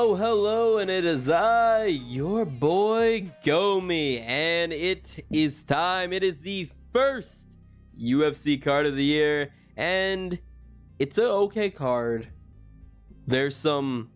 Hello, and it is I, your boy Gomi, and it is time. It is the first UFC card of the year, and it's an okay card. There's some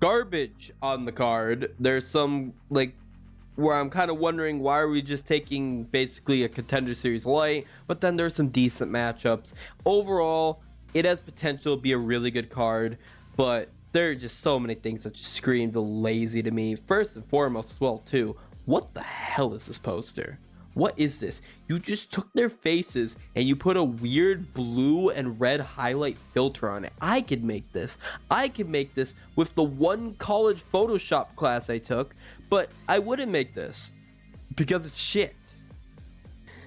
garbage on the card. There's some, where I'm kind of wondering, why are we just taking basically a Contender Series light? But then there's some decent matchups. Overall, it has potential to be a really good card, but there are just so many things that just scream lazy to me. First and foremost as well too, what the hell is this poster? What is this? You just took their faces and you put a weird blue and red highlight filter on it. I could make this. I could make this with the one college Photoshop class I took, but I wouldn't make this because it's shit.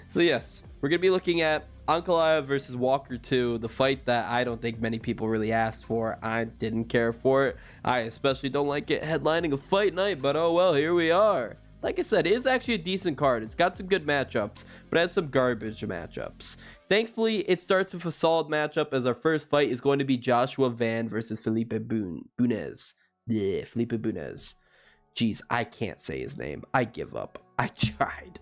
So yes, we're going to be looking at Ankalaev versus Walker 2, the fight that I don't think many people really asked for. I didn't care for it. I especially don't like it headlining a fight night, but oh well, here we are. Like I said, it is actually a decent card. It's got some good matchups, but it has some garbage matchups. Thankfully, it starts with a solid matchup, as our first fight is going to be Joshua Van versus Felipe Bunes. Yeah, Felipe Bunes. Jeez, I can't say his name. I give up. I tried.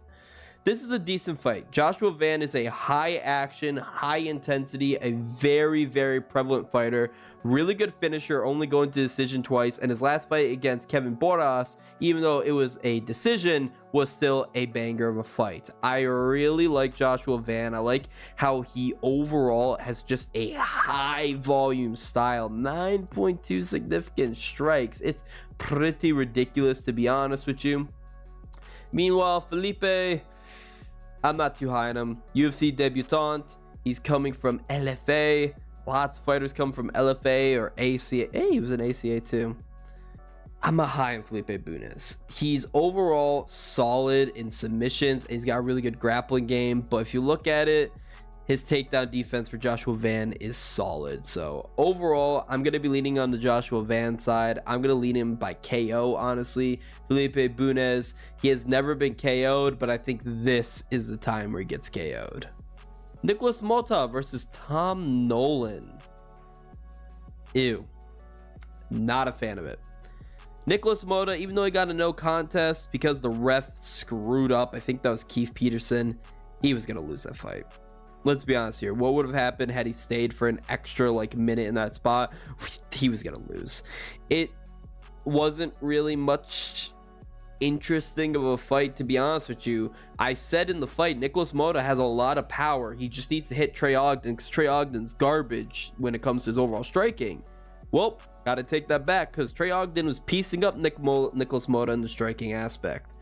This is a decent fight. Joshua Van is a high action, high intensity, a very, very prevalent fighter. Really good finisher, only going to decision twice. And his last fight against Kevin Boras, even though it was a decision, was still a banger of a fight. I really like Joshua Van. I like how he overall has just a high volume style. 9.2 significant strikes. It's pretty ridiculous, to be honest with you. Meanwhile, Felipe, I'm not too high on him. UFC debutant. He's coming from LFA. Lots of fighters come from LFA or ACA. Hey, he was an ACA too. I'm not high on Felipe Bunes. He's overall solid in submissions. He's got a really good grappling game. But if you look at it, his takedown defense for Joshua Van is solid. So overall, I'm going to be leaning on the Joshua Van side. I'm going to lean him by KO, honestly. Felipe Bunes, he has never been KO'd, but I think this is the time where he gets KO'd. Nicolau Mota versus Tom Nolan. Ew. Not a fan of it. Nicolau Mota, even though he got a no contest because the ref screwed up, I think that was Keith Peterson, he was going to lose that fight. Let's be honest here. What would have happened had he stayed for an extra minute in that spot? He was going to lose. It wasn't really much interesting of a fight, to be honest with you. I said in the fight, Nicolau Mota has a lot of power. He just needs to hit Trey Ogden, because Trey Ogden's garbage when it comes to his overall striking. Well, got to take that back, because Trey Ogden was piecing up Nicolau Mota in the striking aspect.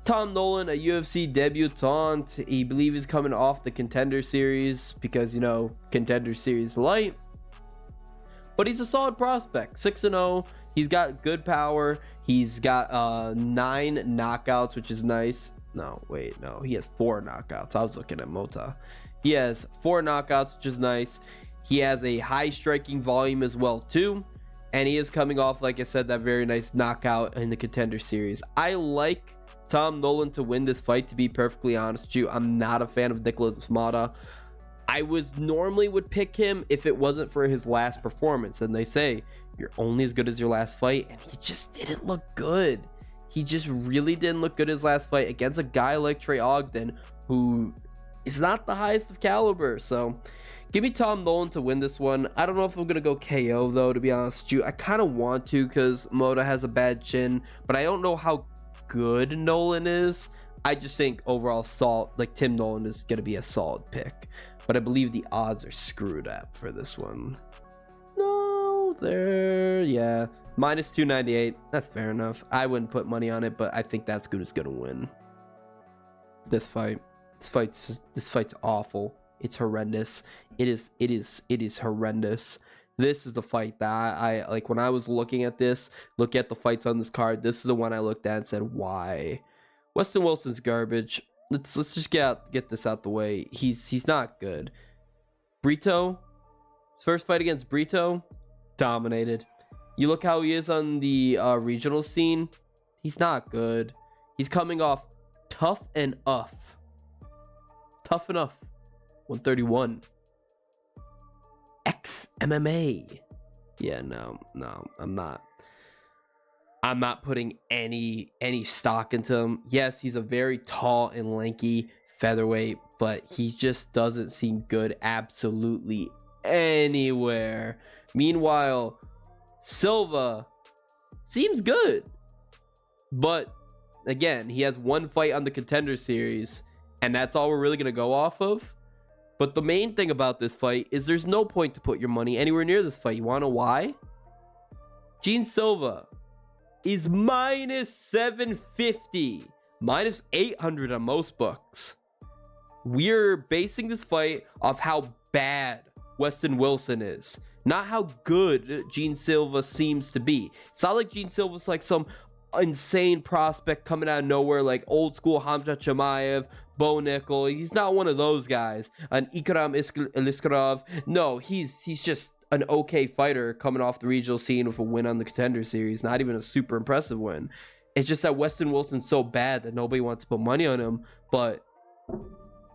Tom Nolan, a UFC debutant. He believe he's coming off the Contender Series because, you know, Contender Series light. But he's a solid prospect. 6-0. He's got good power. He's got 9 knockouts, which is nice. No, wait, no. He has 4 knockouts. I was looking at Mota. He has 4 knockouts, which is nice. He has a high striking volume as well, too. And he is coming off, like I said, that very nice knockout in the Contender Series. I like Tom Nolan to win this fight, to be perfectly honest with you. I'm not a fan of Nicolau Mota. I normally would pick him if it wasn't for his last performance. And they say, you're only as good as your last fight. And he just didn't look good. He just really didn't look good his last fight against a guy like Trey Ogden, who is not the highest of caliber. So give me Tom Nolan to win this one. I don't know if I'm going to go KO, though, to be honest with you. I kind of want to, because Mota has a bad chin. But I don't know how good Nolan is. I just think overall Tim Nolan is going to be a solid pick, but I believe the odds are screwed up for this one. No, yeah, minus 298. That's fair enough. I wouldn't put money on it, but I think that's good. Is going to win this fight's awful. It's horrendous. It is horrendous. This is the fight that I like. When I was looking at this, look at the fights on this card, this is the one I looked at and said, why? Weston Wilson's garbage. Let's just get this out the way. He's not good. Brito, first fight against Brito, dominated. You look how he is on the regional scene. He's not good. He's coming off tough enough. 131. MMA. Yeah, no, I'm not. I'm not putting any stock into him. Yes, he's a very tall and lanky featherweight, but he just doesn't seem good absolutely anywhere. Meanwhile, Silva seems good, but again, he has one fight on the Contender Series, and that's all we're really going to go off of. But the main thing about this fight is there's no point to put your money anywhere near this fight. You want to know why? Gene Silva is minus 750, minus 800 on most books. We're basing this fight off how bad Weston Wilson is, not how good Gene Silva seems to be. It's not like Gene Silva's like some insane prospect coming out of nowhere, like old school Hamza Chimaev, Bo Nickel. He's not one of those guys. An Ikram Iliskarov. No, he's just an okay fighter coming off the regional scene with a win on the Contender Series. Not even a super impressive win. It's just that Weston Wilson's so bad that nobody wants to put money on him. But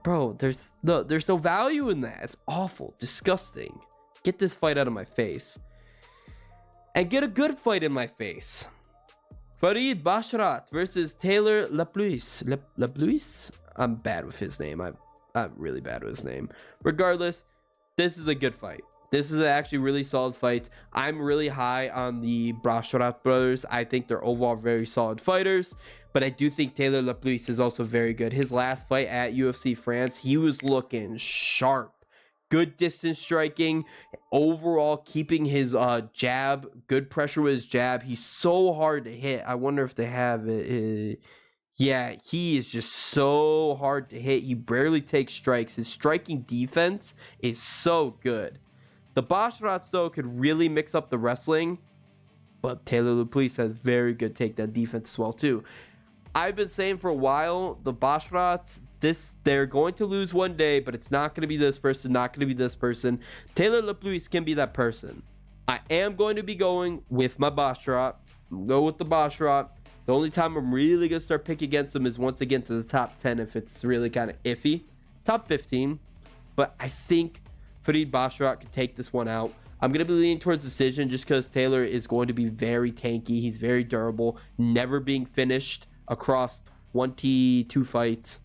bro, there's no value in that. It's awful, disgusting. Get this fight out of my face, and get a good fight in my face. Farid Basharat versus Taylor Lapilus. Lapilus? I'm bad with his name. I'm really bad with his name. Regardless, this is a good fight. This is actually a really solid fight. I'm really high on the Basharat brothers. I think they're overall very solid fighters, but I do think Taylor Lapilus is also very good. His last fight at UFC France, he was looking sharp. Good distance striking, overall keeping his jab, good pressure with his jab. He's so hard to hit. I wonder if they have it. Yeah, he is just so hard to hit. He barely takes strikes. His striking defense is so good. The Basharat, though, could really mix up the wrestling, but Taylor Lapilus has very good takedown defense as well, too. I've been saying for a while, the Basharats, they're going to lose one day, but it's not going to be this person, not going to be this person. Taylor Lapilus can be that person. I am going to be going with my Basharat. Go with the Basharat. The only time I'm really going to start picking against them is once again to the top 10 if it's really kind of iffy. Top 15. But I think Farid Basharat can take this one out. I'm going to be leaning towards decision just because Taylor is going to be very tanky. He's very durable, never being finished across 22 fights.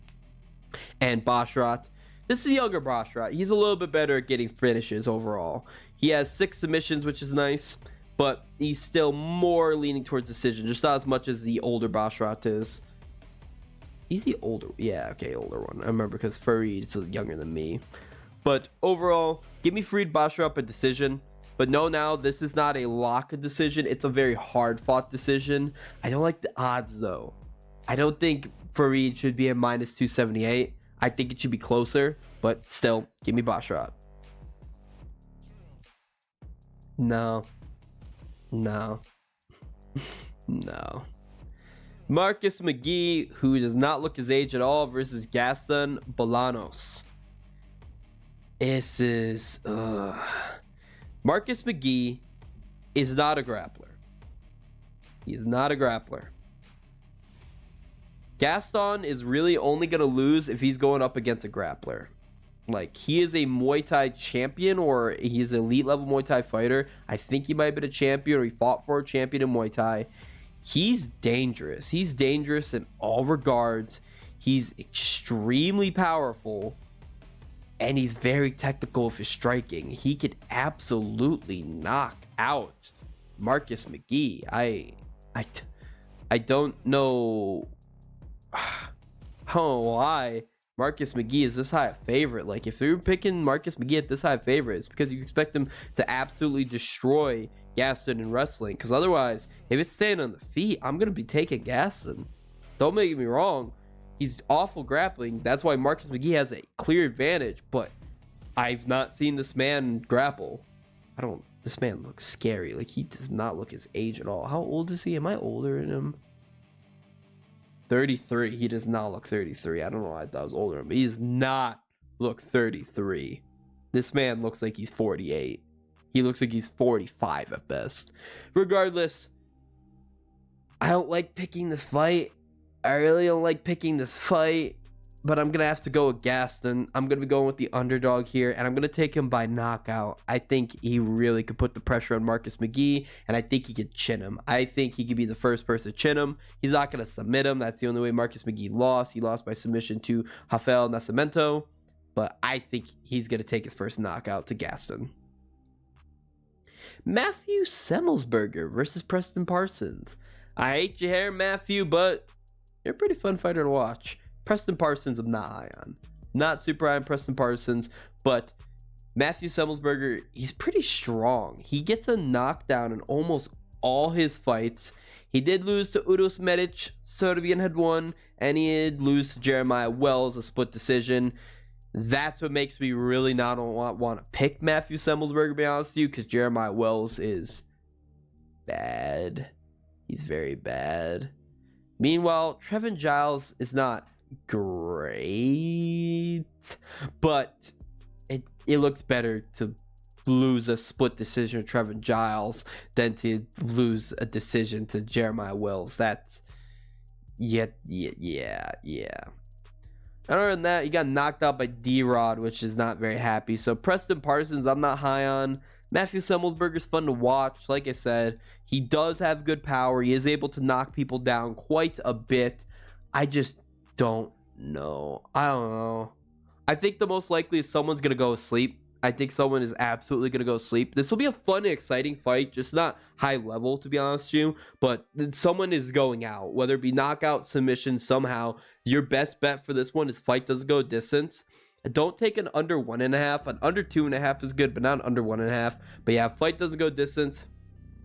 And Basharat, this is younger Basharat. He's a little bit better at getting finishes overall. He has 6 submissions, which is nice, but he's still more leaning towards decision, just not as much as the older Basharat is. He's the older, yeah, okay, older one. I remember because Farid is younger than me. But overall, give me Farid Basharat a decision. But no, now this is not a lock decision. It's a very hard fought decision. I don't like the odds though. I don't think Farid should be at minus 278. I think it should be closer, but still, give me Basharat. No. No. Marcus McGee, who does not look his age at all, versus Gaston Bolanos. This is... Marcus McGee is not a grappler. He's not a grappler. Gaston is really only going to lose if he's going up against a grappler. Like, he is a Muay Thai champion, or he's an elite level Muay Thai fighter. I think he might have been a champion, or he fought for a champion in Muay Thai. He's dangerous. He's dangerous in all regards. He's extremely powerful, and he's very technical with his striking. He could absolutely knock out Marcus McGee. I don't know... I don't know why Marcus McGee is this high a favorite. Like, if you're picking Marcus McGee at this high a favorite, it's because you expect him to absolutely destroy Gaston in wrestling. Because otherwise, if it's staying on the feet, I'm going to be taking Gaston. Don't make me wrong. He's awful grappling. That's why Marcus McGee has a clear advantage. But I've not seen this man grapple. This man looks scary. Like, he does not look his age at all. How old is he? Am I older than him? 33. He does not look 33. I don't know why I thought I was older, but he does not look 33. This man looks like he's 48. He looks like he's 45 at best. Regardless, I don't like picking this fight. I really don't like picking this fight, but I'm going to have to go with Gaston. I'm going to be going with the underdog here, and I'm going to take him by knockout. I think he really could put the pressure on Marcus McGee, and I think he could chin him. I think he could be the first person to chin him. He's not going to submit him. That's the only way Marcus McGee lost. He lost by submission to Rafael Nascimento, but I think he's going to take his first knockout to Gaston. Matthew Semelsberger versus Preston Parsons. I hate your hair, Matthew, but you're a pretty fun fighter to watch. Preston Parsons, I'm not high on. Not super high on Preston Parsons, but Matthew Semelsberger, he's pretty strong. He gets a knockdown in almost all his fights. He did lose to Udos Medic, Serbian had won, and he did lose to Jeremiah Wells, a split decision. That's what makes me really not want to pick Matthew Semelsberger, to be honest with you, because Jeremiah Wells is bad. He's very bad. Meanwhile, Trevin Giles is not great, but it looked better to lose a split decision to Trevin Giles than to lose a decision to Jeremiah Wells. That's yeah. Other than that, he got knocked out by D-Rod, which is not very happy. So Preston Parsons, I'm not high on. Matthew Semelsberger's fun to watch. Like I said, he does have good power. He is able to knock people down quite a bit. I just don't know. I don't know. I think the most likely is someone's going to go to sleep. I think someone is absolutely going to go to sleep. This will be a fun and exciting fight, just not high level, to be honest with you. But someone is going out, whether it be knockout, submission, somehow. Your best bet for this one is fight doesn't go distance. Don't take an under 1.5. An under 2.5 is good, but not under 1.5. But yeah, fight doesn't go distance.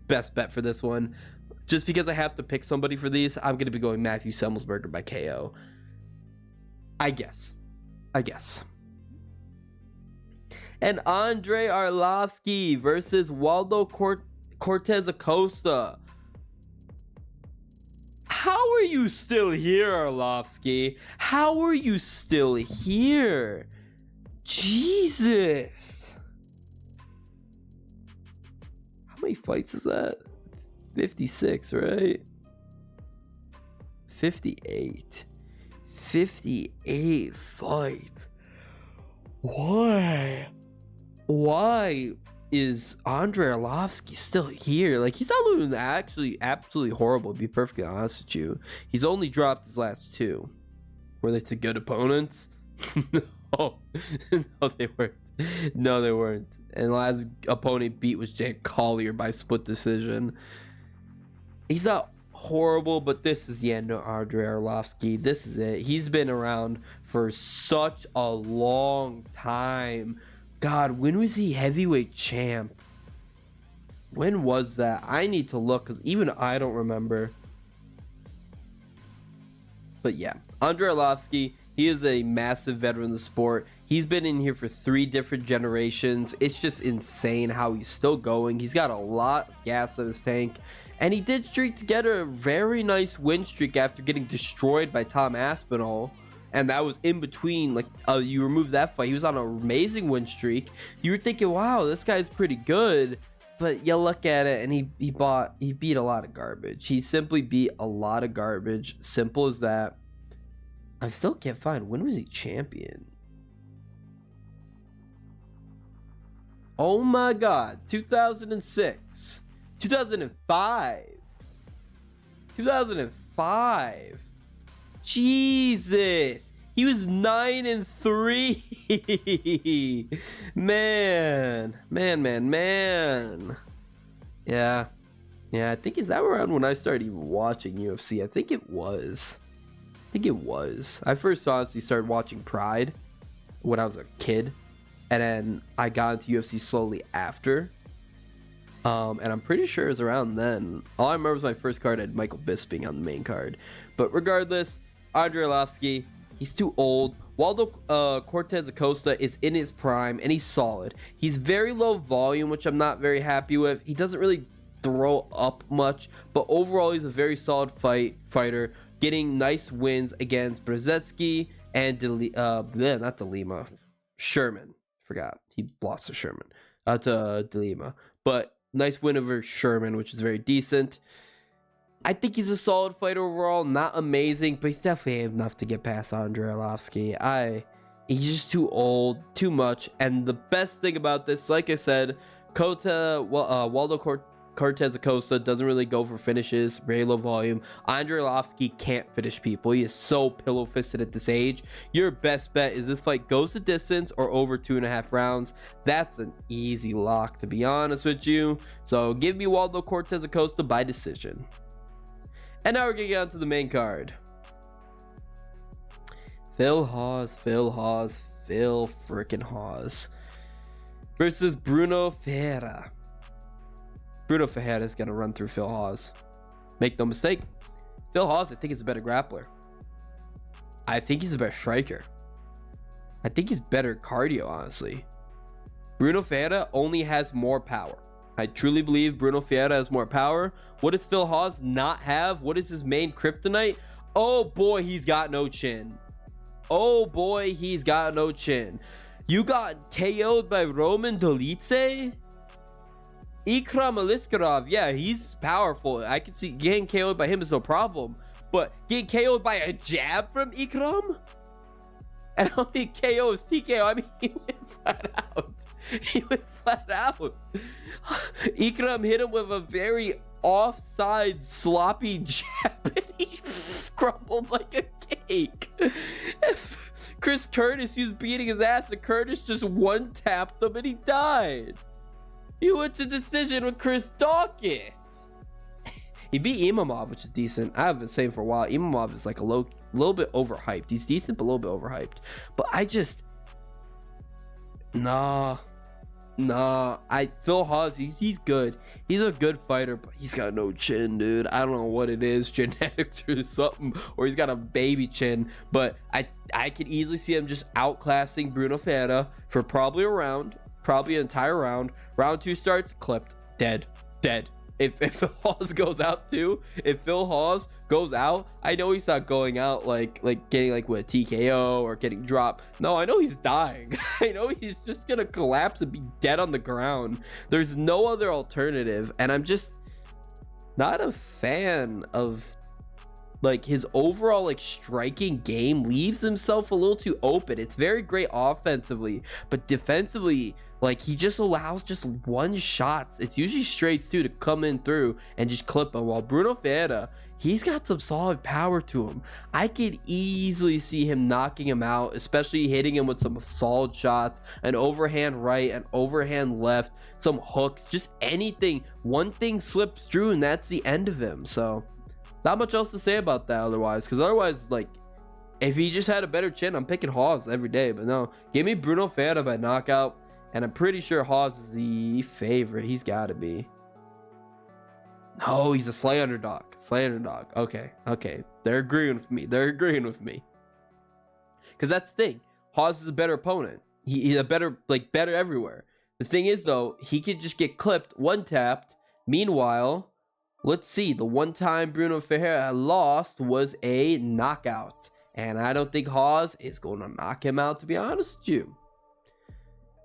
Best bet for this one. Just because I have to pick somebody for these, I'm going to be going Matthew Semelsberger by KO. I guess. And Andre Arlovski versus Waldo Cortez-Acosta. How are you still here, Arlovski? How are you still here? Jesus. How many fights is that? 56, right? 58. 58 fights. Why is Andre Arlovski still here? Like, he's not losing actually absolutely horrible, to be perfectly honest with you. He's only dropped his last two. Were they to good opponents? No. No, they weren't. No, they weren't. And the last opponent beat was Jake Collier by split decision. He's not horrible, but this is the end of Andre Arlovski. This is it. He's been around for such a long time. God, when was he heavyweight champ? When was that? I need to look, because even I don't remember. But yeah, Andre Arlovski, he is a massive veteran of the sport. He's been in here for 3 different generations. It's just insane how he's still going. He's got a lot of gas in his tank. And he did streak together a very nice win streak after getting destroyed by Tom Aspinall. And that was in between, like, you remove that fight. He was on an amazing win streak. You were thinking, wow, this guy's pretty good. But you look at it, and he beat a lot of garbage. He simply beat a lot of garbage. Simple as that. I still can't find, when was he champion? Oh my God, 2006. 2005. 2005. Jesus. He was 9-3. Man. Yeah. I think, is that around when I started even watching UFC? I think it was. I first honestly started watching Pride when I was a kid. And then I got into UFC slowly after. And I'm pretty sure it was around then. All I remember was my first card had Michael Bisping on the main card. But regardless, Andre Arlovski, he's too old. Waldo Cortez-Acosta is in his prime, and he's solid. He's very low volume, which I'm not very happy with. He doesn't really throw up much, but overall, he's a very solid fighter, getting nice wins against Brzezinski and Sherman. Forgot. He lost to Sherman. To De Lima. But nice win over Sherman, which is very decent. I think he's a solid fighter overall, not amazing, but he's definitely enough to get past Andre Arlovski. He's just too old, too much, and the best thing about this, like I said, Waldo Cortez-Acosta doesn't really go for finishes, very low volume. Andre Arlovski can't finish people. He is so pillow-fisted at this age. Your best bet is this fight goes the distance or over 2.5 rounds. That's an easy lock, to be honest with you. So give me Waldo Cortez-Acosta by decision. And now we're going to get on to the main card. Phil freaking Hawes versus Bruno Ferreira. Bruno Ferreira is going to run through Phil Hawes. Make no mistake. Phil Hawes, I think, is a better grappler. I think he's a better striker. I think he's better cardio, honestly. Bruno Ferreira only has more power. I truly believe Bruno Ferreira has more power. What does Phil Hawes not have? What is his main kryptonite? Oh boy, he's got no chin. Oh boy, he's got no chin. You got KO'd by Roman Dolidze? Ikram Aliskerov, yeah, he's powerful. I can see getting KO'd by him is no problem. But getting KO'd by a jab from Ikram? And I don't think KO is TKO. I mean, he went flat out. He went flat out. Ikram hit him with a very offside, sloppy jab, and he crumbled like a cake. Chris Curtis, he was beating his ass, and Curtis just one-tapped him, and he died. He went to decision with Chris Dawkins. He beat Imamov, which is decent. I've been saying for a while, Imamov is like a little bit overhyped. He's decent, but a little bit overhyped. But I just... Nah. Phil Hawes, he's good. He's a good fighter, but he's got no chin, dude. I don't know what it is, genetics or something, or he's got a baby chin. But I can easily see him just outclassing Bruno Ferreira for probably a round, probably an entire round. Round 2 starts, clipped, dead. If Phil Hawes goes out too, if Phil Hawes goes out, I know he's not going out like getting like with a TKO or getting dropped. No, I know he's dying. I know he's just gonna collapse and be dead on the ground. There's no other alternative, and I'm just not a fan of like his overall like striking game. Leaves himself a little too open. It's very great offensively, but defensively, like he just allows just one shots. It's usually straights too to come in through and just clip him. While Bruno Ferreira, he's got some solid power to him. I could easily see him knocking him out, especially hitting him with some solid shots, an overhand right, an overhand left, some hooks, just anything. One thing slips through and that's the end of him. So not much else to say about that otherwise, because otherwise, like, if he just had a better chin, I'm picking Hawes every day. But no, give me Bruno Ferreira by knockout. And I'm pretty sure Hawes is the favorite. He's got to be. No, he's a slight underdog. Okay. They're agreeing with me. Because that's the thing. Hawes is a better opponent. He's a better everywhere. The thing is, though, he could just get clipped, one-tapped. Meanwhile, let's see. The one time Bruno Ferreira lost was a knockout. And I don't think Hawes is going to knock him out, to be honest with you.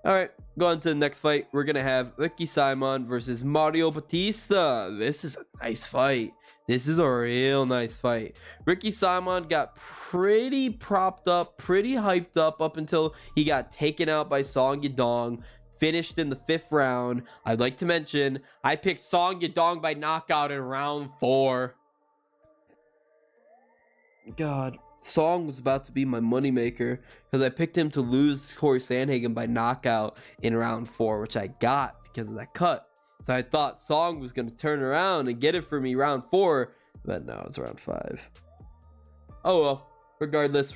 All right, going to the next fight. We're going to have Ricky Simon versus Mario Bautista. This is a nice fight. This is a real nice fight. Ricky Simon got pretty propped up, pretty hyped up until he got taken out by Song Yadong. Finished in the 5th round. I'd like to mention, I picked Song Yadong by knockout in round 4. God. Song was about to be my moneymaker because I picked him to lose Corey Sandhagen by knockout in round 4, which I got because of that cut. So I thought Song was going to turn around and get it for me round 4, but no, it's round 5. Oh well, regardless,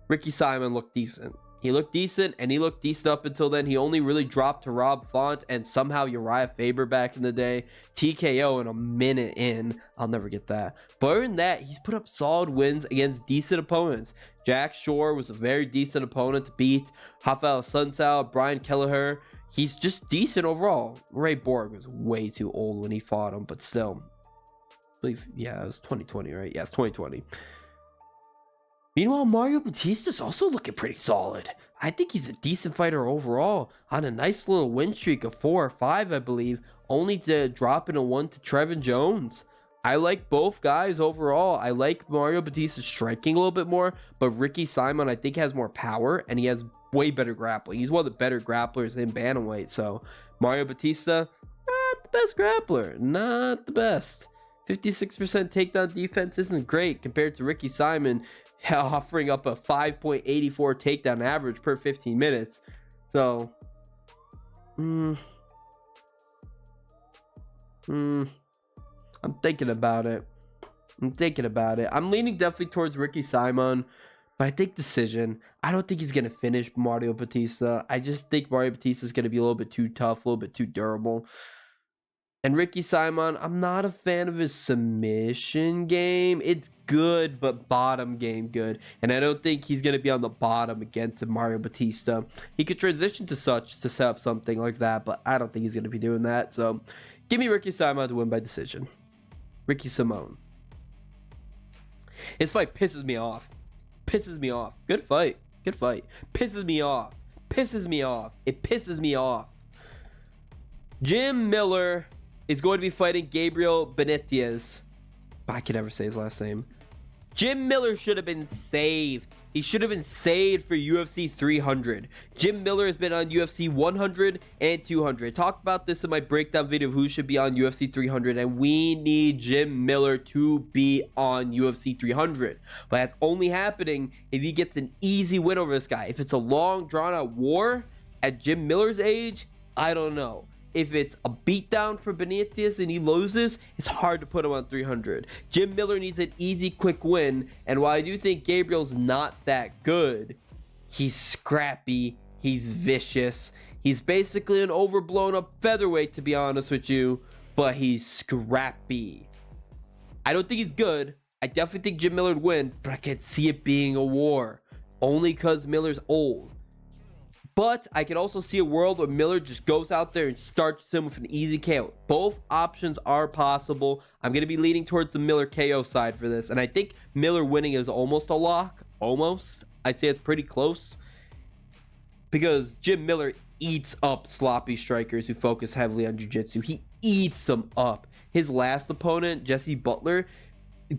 Ricky Simon looked decent. He looked decent, and he looked decent up until then. He only really dropped to Rob Font and somehow Uriah Faber back in the day. TKO in a minute in. I'll never get that. But other than that, he's put up solid wins against decent opponents. Jack Shore was a very decent opponent to beat. Rafael Sunsao, Brian Kelleher. He's just decent overall. Ray Borg was way too old when he fought him, but still. I believe, yeah, it was 2020, right? Yeah, it's 2020. Meanwhile, Mario Bautista's also looking pretty solid. I think he's a decent fighter overall, on a nice little win streak of 4 or 5, I believe, only to drop in a 1 to Trevin Jones. I like both guys overall. I like Mario Bautista striking a little bit more, but Ricky Simon, I think, has more power, and he has way better grappling. He's one of the better grapplers in bantamweight. So Mario Bautista, not the best grappler, not the best. 56% takedown defense isn't great compared to Ricky Simon offering up a 5.84 takedown average per 15 minutes. So, I'm thinking about it. I'm leaning definitely towards Ricky Simon, but I think decision. I don't think he's going to finish Mario Bautista. I just think Mario Bautista is going to be a little bit too tough, a little bit too durable. And Ricky Simon, I'm not a fan of his submission game. It's good, but bottom game good. And I don't think he's going to be on the bottom against Mario Bautista. He could transition to such to set up something like that, but I don't think he's going to be doing that. So give me Ricky Simon to win by decision. Ricky Simon. His fight pisses me off. Good fight. Pisses me off. It pisses me off. Jim Miller is going to be fighting Gabriel Benitez. I can never say his last name. Jim Miller should have been saved. He should have been saved for UFC 300. Jim Miller has been on UFC 100 and 200. I talked about this in my breakdown video of who should be on UFC 300, and we need Jim Miller to be on UFC 300. But that's only happening if he gets an easy win over this guy. If it's a long, drawn-out war at Jim Miller's age, I don't know. If it's a beatdown for Benitez and he loses, it's hard to put him on 300. Jim Miller needs an easy, quick win. And while I do think Gabriel's not that good, he's scrappy. He's vicious. He's basically an overblown up featherweight, to be honest with you. But he's scrappy. I don't think he's good. I definitely think Jim Miller would win. But I can't see it being a war. Only because Miller's old. But I can also see a world where Miller just goes out there and starts him with an easy KO. Both options are possible. I'm going to be leaning towards the Miller KO side for this. And I think Miller winning is almost a lock. Almost. I'd say it's pretty close. Because Jim Miller eats up sloppy strikers who focus heavily on jiu-jitsu. He eats them up. His last opponent, Jesse Butler, he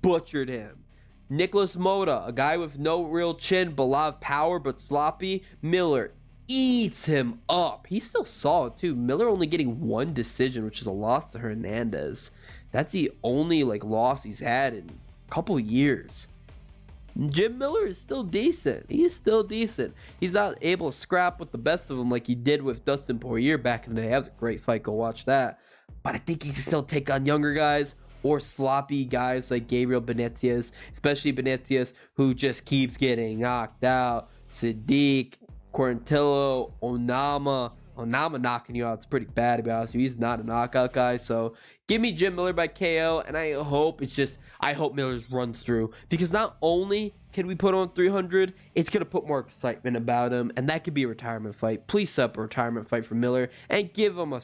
butchered him. Nicolas Mota, a guy with no real chin, but a lot of power, but sloppy. Miller eats him up. He's still solid, too. Miller only getting one decision, which is a loss to Hernandez. That's the only, loss he's had in a couple years. Jim Miller is still decent. He's not able to scrap with the best of them like he did with Dustin Poirier back in the day. That was a great fight. Go watch that. But I think he can still take on younger guys. Or sloppy guys like Gabriel Benitez, especially Benitez, who just keeps getting knocked out. Sadiq, Quarantillo, Onama knocking you out. It's pretty bad, to be honest with you. He's not a knockout guy. So give me Jim Miller by KO, and I hope Miller runs through. Because not only can we put on 300, it's going to put more excitement about him, and that could be a retirement fight. Please set up a retirement fight for Miller, and give him a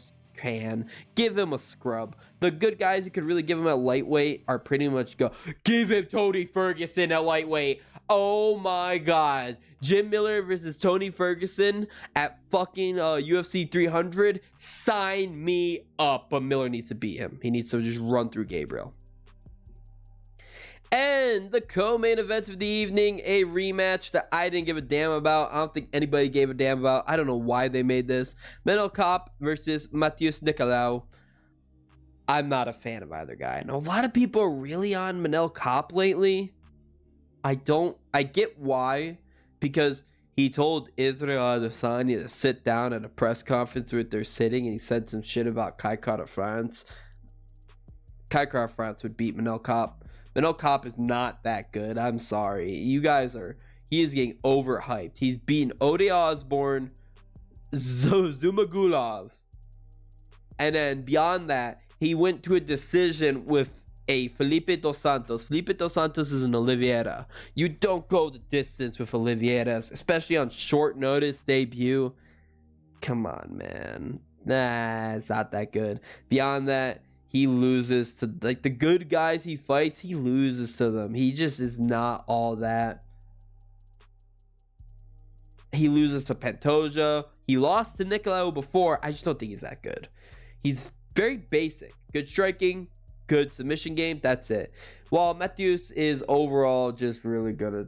scrub. The good guys who could really give him a lightweight are pretty much give him Tony Ferguson at lightweight. Oh my god. Jim Miller versus Tony Ferguson at fucking UFC 300. Sign me up. But Miller needs to beat him. He needs to just run through Gabriel. And the co-main event of the evening, a rematch that I didn't give a damn about. I don't think anybody gave a damn about. I don't know why they made this. Manel Kape versus Matheus Nicolau. I'm not a fan of either guy. And a lot of people are really on Manel Kape lately. I get why. Because he told Israel Adesanya to sit down at a press conference where they're sitting, and he said some shit about Kai Kara France. Kai Kara France would beat Manel Kape. Manel Kape is not that good. I'm sorry. He is getting overhyped. He's beaten Ode Osborne, Zumagulov. And then beyond that, he went to a decision with a Felipe dos Santos. Felipe dos Santos is an Oliveira. You don't go the distance with Oliveira, especially on short notice debut. Come on, man. Nah, it's not that good. Beyond that, he loses to the good guys he fights. He loses to them. He just is not all that. He loses to Pantoja. He lost to Nicolau before. I just don't think he's that good. He's very basic. Good striking, good submission game. That's it. While Matthews is overall just really good at,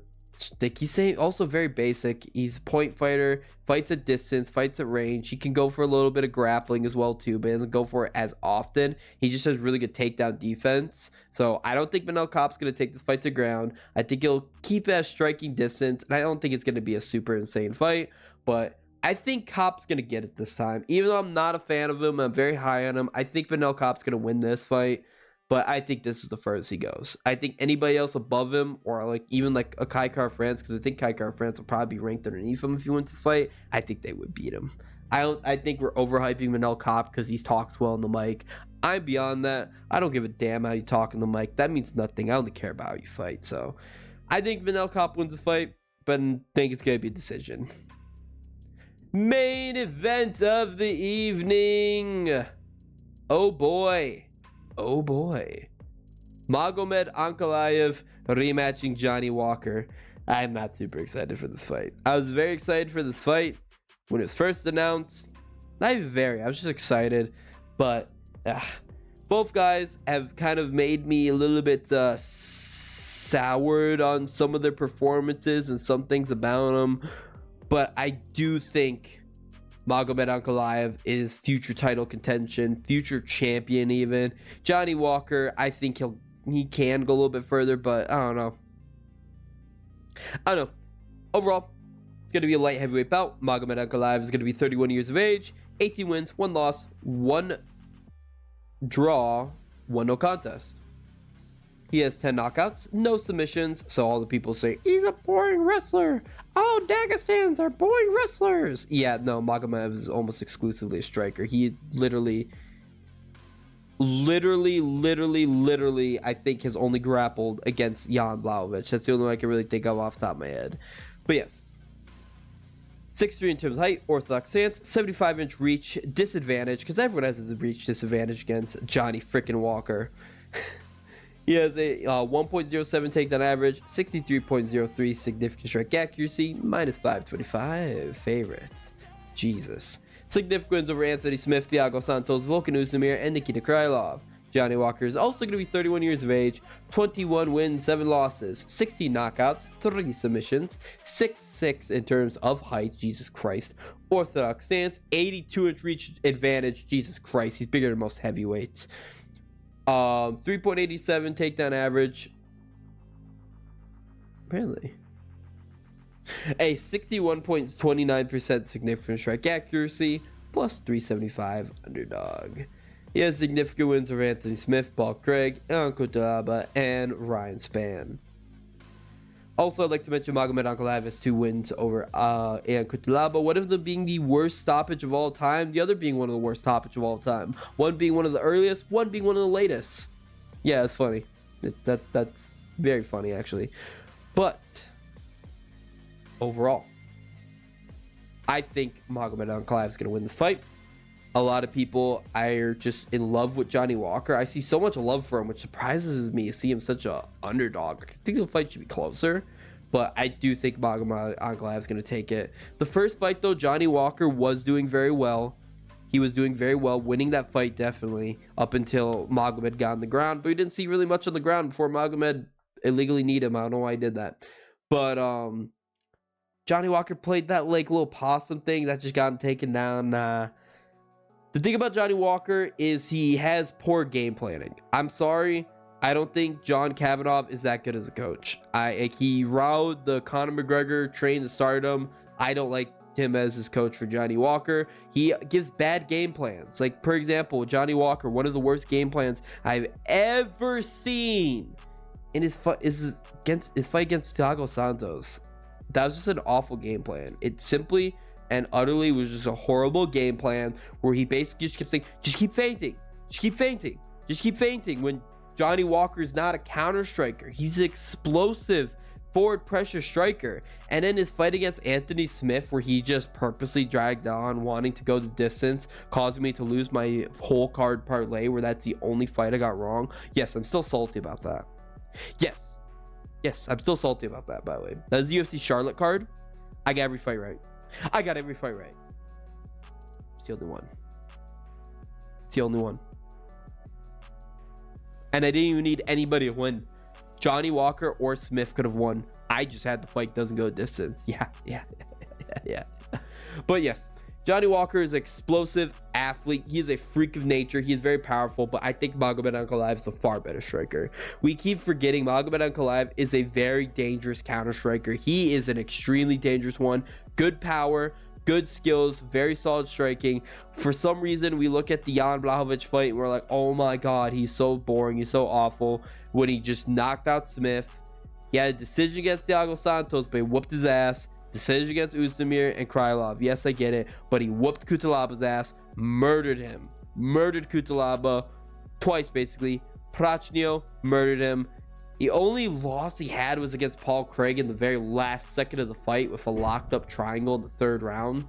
like he's saying, also very basic. He's a point fighter, fights at distance, fights at range. He can go for a little bit of grappling as well too, but he doesn't go for it as often. He just has really good takedown defense. So I don't think Manel Kape's going to take this fight to ground. I think he'll keep it at striking distance, and I don't think it's going to be a super insane fight, but I think Kape's going to get it this time. Even though I'm not a fan of him, I'm very high on him. I think Manel Kape's going to win this fight. But I think this is the furthest he goes. I think anybody else above him, or like even like a Kai France, because I think Kai France will probably be ranked underneath him if he wins this fight. I think they would beat him. I think we're overhyping Manel Kape because he talks well on the mic. I'm beyond that. I don't give a damn how you talk on the mic. That means nothing. I only care about how you fight. So I think Manel Kape wins this fight, but I think it's gonna be a decision. Main event of the evening. Oh boy. Oh boy. Magomed Ankalaev rematching Johnny Walker. I'm not super excited for this fight. I was very excited for this fight when it was first announced. Not even very. I was just excited. But both guys have kind of made me a little bit soured on some of their performances and some things about them. But I do think Magomed Ankalaev is future title contention, future champion even. Johnny Walker, I think he can go a little bit further, but I don't know. Overall, it's going to be a light heavyweight bout. Magomed Ankalaev is going to be 31 years of age, 18 wins, 1 loss, 1 draw, 1 no contest. He has 10 knockouts, no submissions, so all the people say, he's a boring wrestler. Oh, Dagestans are boring wrestlers. Yeah, no, Magomed is almost exclusively a striker. He literally, I think has only grappled against Jan Blachowicz. That's the only one I can really think of off the top of my head. But yes, 6'3" in terms of height, orthodox stance, 75-inch reach disadvantage, because everyone has a reach disadvantage against Johnny frickin' Walker. He has a 1.07 takedown average, 63.03 significant strike accuracy, minus 525 favorite. Jesus. Significant wins over Anthony Smith, Thiago Santos, Volkan Oezdemir, and Nikita Krylov. Johnny Walker is also going to be 31 years of age, 21 wins, 7 losses, 16 knockouts, 3 submissions, 6'6" in terms of height, Jesus Christ. Orthodox stance, 82-inch reach advantage, Jesus Christ, he's bigger than most heavyweights. 3.87 takedown average. Apparently. A 61.29% significant strike accuracy, plus 375 underdog. He has significant wins over Anthony Smith, Paul Craig, Ian Couture, and Ryan Spann. Also, I'd like to mention Magomed Ankalaev has 2 wins over Ian Couture, one of them being the worst stoppage of all time, the other being one of the worst stoppage of all time. One being one of the earliest, one being one of the latest. Yeah, it's funny. That's very funny, actually. But overall, I think Magomed Ankalaev is going to win this fight. A lot of people are just in love with Johnny Walker. I see so much love for him, which surprises me to see him such a underdog. I think the fight should be closer, but I do think Magomed Ankalaev is going to take it. The first fight, though, Johnny Walker was doing very well. He was doing very well, winning that fight, definitely, up until Magomed got on the ground. But we didn't see really much on the ground before Magomed illegally kneed him. I don't know why he did that. But Johnny Walker played that like little possum thing that just got him taken down. The thing about Johnny Walker is he has poor game planning. I'm sorry. I don't think John Kavanagh is that good as a coach. He rowed the Conor McGregor train to stardom. I don't like him as his coach for Johnny Walker. He gives bad game plans. Like, for example, Johnny Walker, one of the worst game plans I've ever seen in his fight against Thiago Santos. That was just an awful game plan. It simply and utterly was just a horrible game plan where he basically just kept saying, just keep fainting, just keep fainting, just keep fainting, when Johnny Walker is not a counter striker. He's an explosive forward pressure striker. And then his fight against Anthony Smith, where he just purposely dragged on, wanting to go the distance, causing me to lose my whole card parlay, where that's the only fight I got wrong. Yes, I'm still salty about that. Yes, I'm still salty about that, by the way. That's the UFC Charlotte card. I got every fight right. It's the only one. And I didn't even need anybody to win. Johnny Walker or Smith could have won. I just had the fight doesn't go distance. Yeah. But yes, Johnny Walker is an explosive athlete. He is a freak of nature. He is very powerful, but I think Magomed Ankalaev is a far better striker. We keep forgetting Magomed Ankalaev is a very dangerous counter striker. He is an extremely dangerous one. Good power, good skills, very solid striking. For some reason, we look at the Jan Blachowicz fight and we're like, oh my God, he's so boring. He's so awful. When he just knocked out Smith. He had a decision against Thiago Santos, but he whooped his ass. Decision against Uzdemir and Krylov. Yes, I get it. But he whooped Kutalaba's ass. Murdered him. Murdered Kutalaba. Twice, basically. Prachnio murdered him. The only loss he had was against Paul Craig in the very last second of the fight with a locked up triangle in the 3rd round.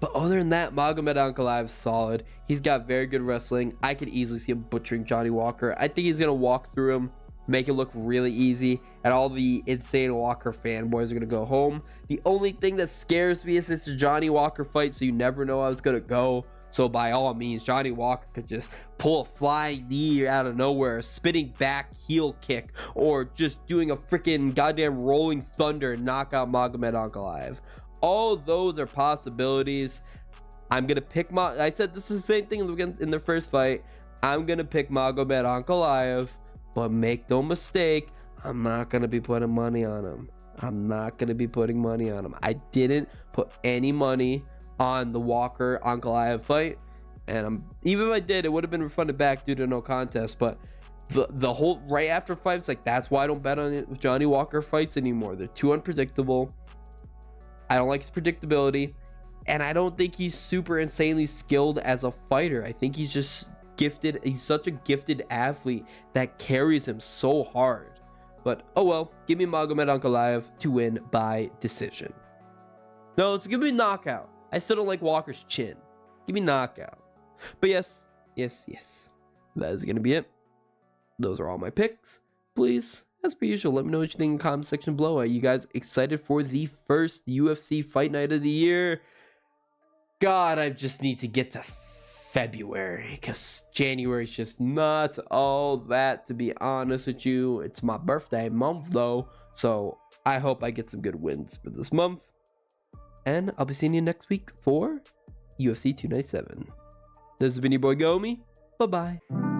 But other than that, Magomed Ankalaev is solid. He's got very good wrestling. I could easily see him butchering Johnny Walker. I think he's going to walk through him, make it look really easy, and all the insane Walker fanboys are going to go home. The only thing that scares me is it's a Johnny Walker fight, so you never know how it's going to go. So by all means, Johnny Walker could just pull a flying knee out of nowhere, a spinning back heel kick, or just doing a freaking goddamn rolling thunder and knock out Magomed Ankalaev. All those are possibilities. I'm going to pick I said this is the same thing in the first fight. I'm going to pick Magomed Ankalaev, but make no mistake, I'm not going to be putting money on him. I'm not going to be putting money on him. I didn't put any money on the Walker Ankalaev fight, and even if I did, it would have been refunded back due to no contest. But the whole right after fights, like, that's why I don't bet on Johnny Walker fights anymore. They're too unpredictable. I don't like his predictability, and I don't think he's super insanely skilled as a fighter. I think he's just gifted. He's such a gifted athlete that carries him so hard. But oh well, give me Magomed Ankalaev to win by decision. No, it's give me knockout. I still don't like Walker's chin. Give me knockout. But yes. That is going to be it. Those are all my picks. Please, as per usual, let me know what you think in the comment section below. Are you guys excited for the first UFC fight night of the year? God, I just need to get to February, because January is just not all that, to be honest with you. It's my birthday month, though, so I hope I get some good wins for this month. And I'll be seeing you next week for UFC 297. This has been your boy Gomi. Bye-bye.